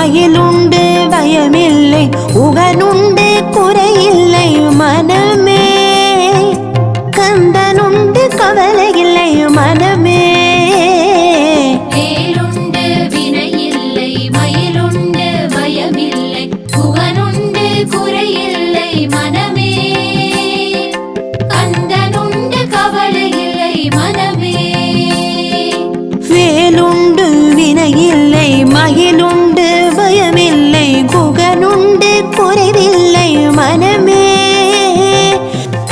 மயிலுண்டு பயமில்லை உகனுண்டு குறையில்லை மனமே கந்தனுண்டு கவலை இல்லை மனமே வேலுண்டு வினையில்லை மயிலுண்டு பயமில்லை உகனுண்டு குறையில்லை மனமே கந்தனுண்டு கவலை இல்லை மனமே வேலுண்டு வினையில்லை மயிலுண்டு பயமில்லை குகனுண்டு குறைவில்லை மனமே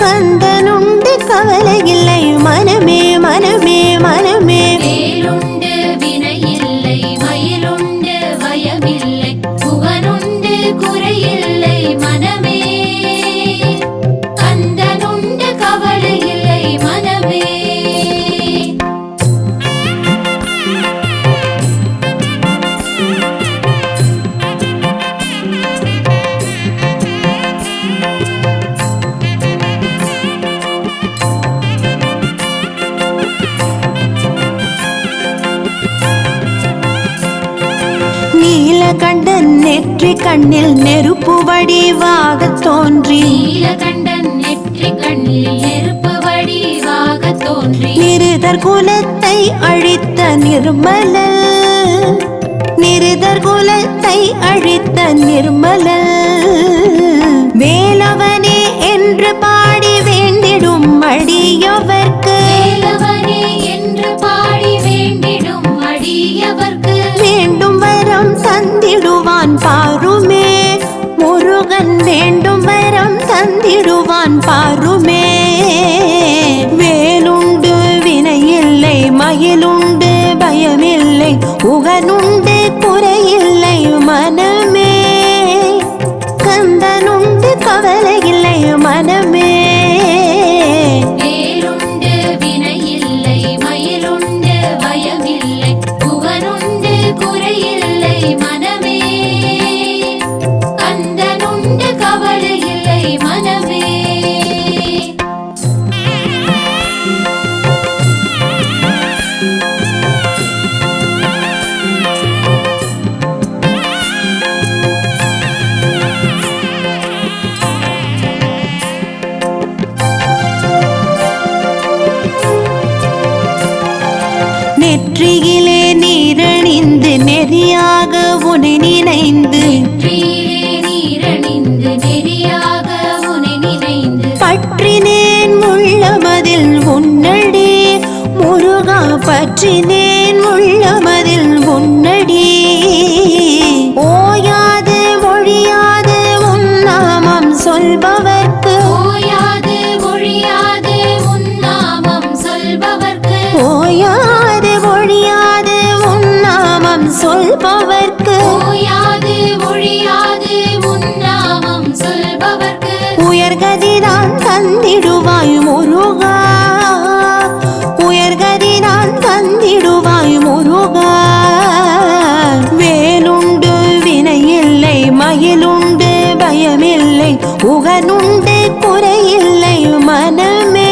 கந்தனுண்டு கவலை இல்லை மனமே மனமே மனமே வேலுண்டு வினையில்லை மயிலுண்டு பயமில்லை உகனுண்டு குறையில்லை மனமே கந்தனுண்டு கவலை இல்லை மனமே நீலகண்டன் நெற்றி கண்ணில் நெருப்பு வடிவாக தோன்றி நீலகண்டன் நெற்றி கண்ணில் நெருப்பு வடிவாக தோன்றி நிருதர் குலத்தை அழித்த நிர்மலல் நிருதர் குலத்தை அழித்த நிர்மலல் வேலவனே என்று பாடி வேண்டிடும் அடியவர்க்கு வேலவனே என்று பாடி வேண்டிடும் அடியவர்க்கு வேண்டும் வரம் தந்திடுவான் பாருமே முருகன் வேண்டும் வரம் தந்திடுவான் பாருமே வேலுண்டு வினையில்லை மயிலுண்டு பயமில்லை உகனுண்டு குறையில்லை மனமே கந்தனுண்டு கவலை இல்லை மனமே வேலுண்டு வினையில்லை மயிலுண்டு பயமில்லை உகனுண்டு குறையில்லை மனமே கந்தனுண்டு கவலை இல்லை மனமே நெற்றியிலே நீரணிந்து நெறியாக உனை நினைந்து நெற்றியிலே நீரணிந்து நெறியாக உனை நினைந்து பற்றினேன் உள்ளமதில் உன்னடி முருகா பற்றினேன் உள்ளமதில் உன்னடி ஓயாது மொழியாது உன் நாமம் சொல்பவர்க்கு ஓயாது ஒழியாது உன் நாமம் சொல்பவர்க்கு ஓயாது மொழியாது உன் நாமம் சொல்பவர்க்கு ஓயாது ஒழியாது உன் நாமம் சொல்பவர்க்கு உயர்கதிதான் தந்திடுவாய் முருகா உயர்கதிதான் தந்திடுவாய் முருகா வேலுண்டு வினையில்லை மயிலுண்டு பயமில்லை உகனுண்டு குறையில்லை மனமே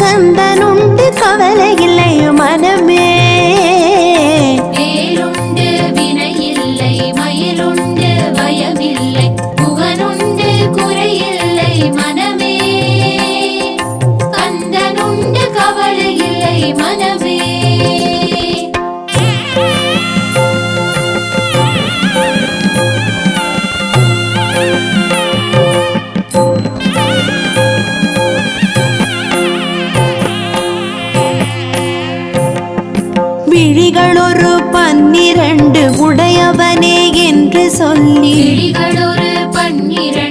கந்தனுண்டு கவலை இல்லை மனமே வேலுண்டு வினையில்லை மயிலுண்டு பயமில்லை உகனுண்டு குறையில்லை மனமே கந்தனுண்டு கவலை இல்லை மனமே விழிகளொரு 12 உடையவனே என்று சொல்லி விழிகளொரு 12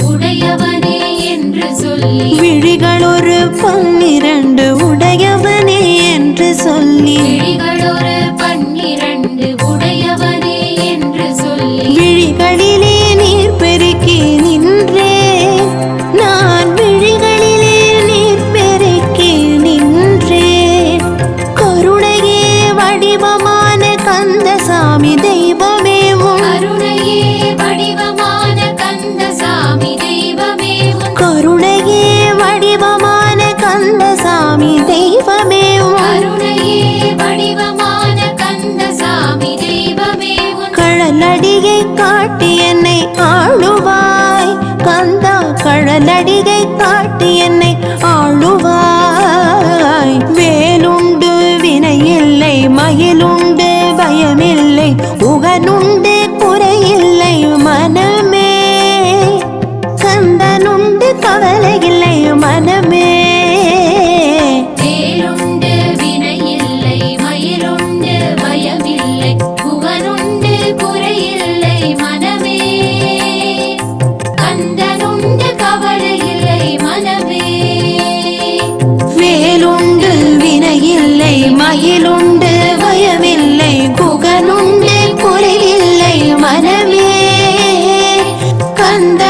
உடையவனே என்று சொல்லி விழிகளொரு 12 உடையவனே என்று சொல்லி விழிகளொரு 12 உடையவனே என்று சொல்லி விழிகளிலே நீர் பெருக்கி நின்றே நான் விழிகளிலே நீர் பெருக்கி நின்றே கருணையே வடிவமான கந்தசாமி தெய்வமே உன் கருணையே வடிவமான கந்தசாமி தெய்வமே உன் கருணையே வடிவமான கந்தசாமி தெய்வமே உன் கருணையே வடிவமான கந்தசாமி தெய்வமே உன் காட்டி என்னை ஆளுவாய் கந்தா கழலடிகை காட்டி என்னை ஆளுவாய் வேலுண்டு வினையில்லை மயிலுண்டு பயமில்லை உகனுண்டு குறையில்லை மனமே கந்தனுண்டு கவலையில்லை மனமே வேலுண்டு வினையில்லை மயிலுண்டு பயமில்லை புகனுண்டு குறையில்லை மனமே கந்தனுண்டு கவலையில்லை மனமே வேலுண்டு வினையில்லை மயிலுண்டு பயமில்லை குகனுண்டு குறையில்லை மனமே கந்த